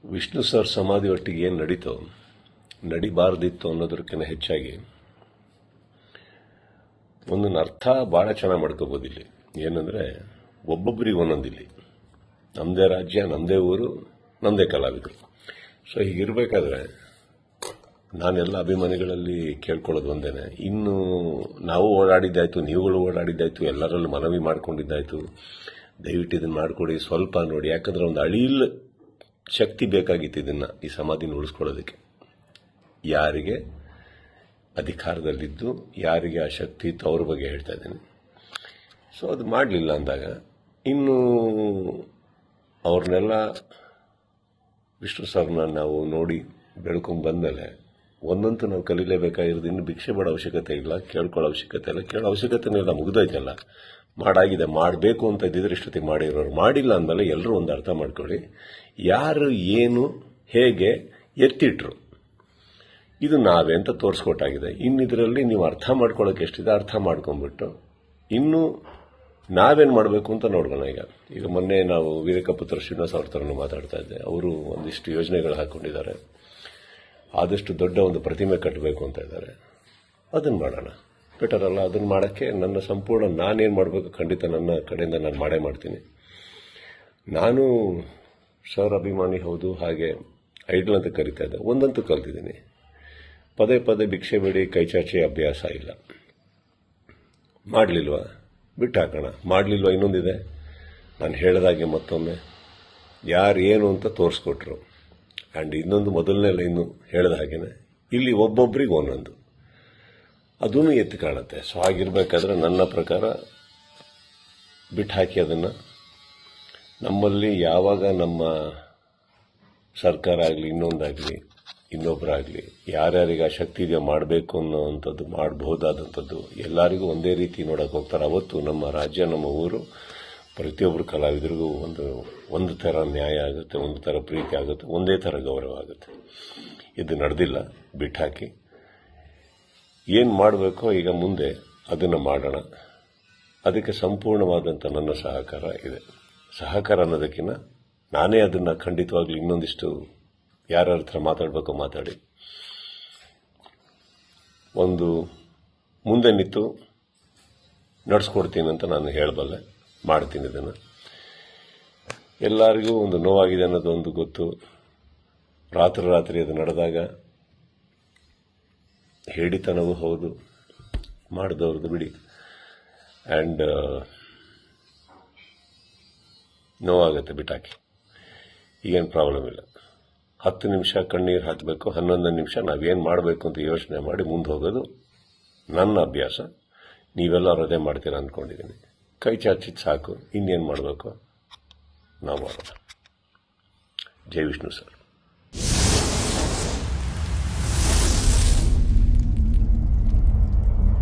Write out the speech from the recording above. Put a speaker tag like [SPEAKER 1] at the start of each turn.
[SPEAKER 1] Vishnu sir ಸಮಾಧಿ ಒಟ್ಟಿಗೆ ಏನು ನಡೀತೋ ನಡಿಬಾರ್ದಿತ್ತು ಅನ್ನೋದಕ್ಕಿಂತ ಹೆಚ್ಚಾಗಿ ಒಂದೊಂದು ಅರ್ಥ ಭಾಳ ಚೆನ್ನಾಗಿ ಮಾಡ್ಕೋಬೋದು ಇಲ್ಲಿ. ಏನಂದರೆ ಒಬ್ಬೊಬ್ಬರಿಗೆ ಒಂದೊಂದಿಲ್ಲಿ ನಮ್ಮದೇ ರಾಜ್ಯ, ನಮ್ಮದೇ ಊರು, ನಮ್ಮದೇ ಕಲಾವಿದರು. ಸೊ ಹೀಗಿರಬೇಕಾದ್ರೆ ನಾನೆಲ್ಲ ಅಭಿಮಾನಿಗಳಲ್ಲಿ ಕೇಳ್ಕೊಳ್ಳೋದು ಒಂದೇನೆ, ಇನ್ನು ನಾವು ಓಡಾಡಿದ್ದಾಯ್ತು, ನೀವುಗಳು ಓಡಾಡಿದ್ದಾಯ್ತು, ಎಲ್ಲರಲ್ಲೂ ಮನವಿ ಮಾಡ್ಕೊಂಡಿದ್ದಾಯ್ತು, ದಯವಿಟ್ಟು ಇದನ್ನು ಮಾಡಿಕೊಡಿ, ಸ್ವಲ್ಪ ನೋಡಿ. ಯಾಕಂದ್ರೆ ಒಂದು ಅಳಿಲ್ ಶಕ್ತಿ ಬೇಕಾಗಿತ್ತು ಇದನ್ನು, ಈ ಸಮಾಧಿನ ಉಳಿಸ್ಕೊಳ್ಳೋದಕ್ಕೆ. ಯಾರಿಗೆ ಅಧಿಕಾರದಲ್ಲಿದ್ದು ಯಾರಿಗೆ ಆ ಶಕ್ತಿ ಇತ್ತು ಅವ್ರ ಬಗ್ಗೆ ಹೇಳ್ತಾ ಇದ್ದೀನಿ. ಸೊ ಅದು ಮಾಡಲಿಲ್ಲ ಅಂದಾಗ ಇನ್ನು ಅವ್ರನ್ನೆಲ್ಲ ವಿಷ್ಣು ಸರ್ನ ನಾವು ನೋಡಿ ಬೆಳ್ಕೊಂಡು ಬಂದಮೇಲೆ ಒಂದಂತೂ ನಾವು ಕಲೀಲೇಬೇಕಾಗಿರೋದು, ಇನ್ನು ಭಿಕ್ಷೆ ಮಾಡೋ ಅವಶ್ಯಕತೆ ಇಲ್ಲ, ಕೇಳ್ಕೊಳ್ಳೋ ಅವಶ್ಯಕತೆ ಇಲ್ಲ, ಕೇಳೋ ಅವಶ್ಯಕತೆನೇ ಇಲ್ಲ, ಮುಗಿದೋಯ್ತಲ್ಲ. ಮಾಡಾಗಿದೆ, ಮಾಡಬೇಕು ಅಂತ ಇದ್ದಿದ್ರೆ ಇಷ್ಟೊತ್ತಿಗೆ ಮಾಡಿರೋರು. ಮಾಡಿಲ್ಲ ಅಂದಮೇಲೆ ಎಲ್ಲರೂ ಒಂದು ಅರ್ಥ ಮಾಡ್ಕೊಳ್ಳಿ, ಯಾರು ಏನು ಹೇಗೆ ಎತ್ತಿಟ್ರು ಇದು ನಾವೇ ಅಂತ ತೋರಿಸ್ಕೊಟ್ಟಾಗಿದೆ. ಇನ್ನಿದರಲ್ಲಿ ನೀವು ಅರ್ಥ ಮಾಡ್ಕೊಳ್ಳೋಕೆ ಎಷ್ಟಿದೆ ಅರ್ಥ ಮಾಡ್ಕೊಂಡ್ಬಿಟ್ಟು ಇನ್ನು ನಾವೇನು ಮಾಡಬೇಕು ಅಂತ ನೋಡ್ಕೋಣ. ಈಗ ಮೊನ್ನೆ ನಾವು ವೀರಕಪುತ್ರ ಶ್ರೀನಿವಾಸ ಅವ್ರ ಥರನೂ ಮಾತಾಡ್ತಾ ಇದ್ದೆ. ಅವರು ಒಂದಿಷ್ಟು ಯೋಜನೆಗಳು ಹಾಕ್ಕೊಂಡಿದ್ದಾರೆ, ಆದಷ್ಟು ದೊಡ್ಡ ಒಂದು ಪ್ರತಿಮೆ ಕಟ್ಟಬೇಕು ಅಂತ ಇದ್ದಾರೆ. ಅದನ್ನು ಮಾಡೋಣ, ಬೆಟರ್ ಅಲ್ಲ? ಅದನ್ನು ಮಾಡೋಕ್ಕೆ ನನ್ನ ಸಂಪೂರ್ಣ ನಾನೇನು ಮಾಡಬೇಕು ಖಂಡಿತ ನನ್ನ ಕಡೆಯಿಂದ ನಾನು ಮಾಡೇ ಮಾಡ್ತೀನಿ. ನಾನು ಸರ್ ಅಭಿಮಾನಿ ಹೌದು, ಹಾಗೆ ಐಡಲ್ ಅಂತ ಕರಿತಾ ಇದ್ದೆ. ಒಂದಂತೂ ಕಲ್ತಿದ್ದೀನಿ, ಪದೇ ಪದೇ ಭಿಕ್ಷೆ ಬೇಡಿ ಕೈಚಾಚಿ ಅಭ್ಯಾಸ ಇಲ್ಲ. ಮಾಡಲಿಲ್ವಾ ಬಿಟ್ಟು ಹಾಕೋಣ, ಮಾಡಲಿಲ್ವಾ ಇನ್ನೊಂದಿದೆ. ನಾನು ಹೇಳಿದಾಗೆ ಮತ್ತೊಮ್ಮೆ ಯಾರು ಏನು ಅಂತ ತೋರಿಸ್ಕೊಟ್ರು. ಆ್ಯಂಡ್ ಇನ್ನೊಂದು ಮೊದಲನೇ ಲೈನು ಹೇಳಿದ ಹಾಗೇನೆ ಇಲ್ಲಿ ಒಬ್ಬೊಬ್ಬರಿಗೆ ಒಂದೊಂದು ಅದೂ ಎತ್ತು ಕಾಣುತ್ತೆ. ಸೊ ಹಾಗಿರ್ಬೇಕಾದ್ರೆ ನನ್ನ ಪ್ರಕಾರ ಬಿಟ್ಟು ಹಾಕಿ ಅದನ್ನು. ನಮ್ಮಲ್ಲಿ ಯಾವಾಗ ನಮ್ಮ ಸರ್ಕಾರ ಆಗಲಿ, ಇನ್ನೊಂದಾಗಲಿ, ಇನ್ನೊಬ್ಬರಾಗಲಿ, ಯಾರ್ಯಾರಿಗೆ ಆ ಶಕ್ತಿ ಇದೆಯೋ ಮಾಡಬೇಕು ಅನ್ನೋವಂಥದ್ದು, ಮಾಡಬಹುದಾದಂಥದ್ದು ಎಲ್ಲರಿಗೂ ಒಂದೇ ರೀತಿ ನೋಡೋಕೆ ಹೋಗ್ತಾರೆ. ಅವತ್ತು ನಮ್ಮ ರಾಜ್ಯ, ನಮ್ಮ ಊರು, ಪ್ರತಿಯೊಬ್ಬರು ಕಲಾವಿದರಿಗೂ ಒಂದು ಥರ ನ್ಯಾಯ ಆಗುತ್ತೆ, ಒಂದು ಥರ ಪ್ರೀತಿ ಆಗುತ್ತೆ, ಒಂದೇ ಥರ ಗೌರವ ಆಗುತ್ತೆ. ಇದು ನಡೆದಿಲ್ಲ, ಬಿಟ್ಟು ಹಾಕಿ. ಏನು ಮಾಡಬೇಕೋ ಈಗ ಮುಂದೆ ಅದನ್ನು ಮಾಡೋಣ. ಅದಕ್ಕೆ ಸಂಪೂರ್ಣವಾದಂಥ ನನ್ನ ಸಹಕಾರ ಇದೆ. ಸಹಕಾರ ಅನ್ನೋದಕ್ಕಿಂತ ನಾನೇ ಅದನ್ನು ಖಂಡಿತವಾಗ್ಲೂ ಇನ್ನೊಂದಿಷ್ಟು ಯಾರ್ಯಾರ ಹತ್ರ ಮಾತಾಡಬೇಕೋ ಮಾತಾಡಿ ಒಂದು ಮುಂದೆ ನಿಂತು ನಡೆಸ್ಕೊಡ್ತೀನಿ ಅಂತ ನಾನು ಹೇಳಬಲ್ಲೆ. ಮಾಡ್ತೀನಿ ಇದನ್ನು. ಎಲ್ಲರಿಗೂ ಒಂದು ನೋವಾಗಿದೆ ಅನ್ನೋದು ಒಂದು ಗೊತ್ತು. ರಾತ್ರಿ ಅದು ನಡೆದಾಗ ಹೇಳಿತನವೂ ಹೌದು, ಮಾಡಿದವ್ರದ್ದು ಬಿಡಿ. ಆ್ಯಂಡ್ ನೋವಾಗುತ್ತೆ, ಬಿಟ್ಟಾಕಿ. ಈಗೇನು ಪ್ರಾಬ್ಲಮ್ ಇಲ್ಲ. 10 ನಿಮಿಷ ಕಣ್ಣೀರು ಹಾಕಬೇಕು, 11 ನಿಮಿಷ ನಾವೇನು ಮಾಡಬೇಕು ಅಂತ ಯೋಚನೆ ಮಾಡಿ ಮುಂದೆ ಹೋಗೋದು ನನ್ನ ಅಭ್ಯಾಸ. ನೀವೆಲ್ಲರೂ ಅದೇ ಮಾಡ್ತೀರಾ ಅಂದ್ಕೊಂಡಿದ್ದೀನಿ. ಕೈ ಚಾಚಿದ್ ಸಾಕು, ಇನ್ನೇನು ಮಾಡಬೇಕು ನಾವು ಮಾಡೋಣ. ಜೈ ವಿಷ್ಣು ಸರ್.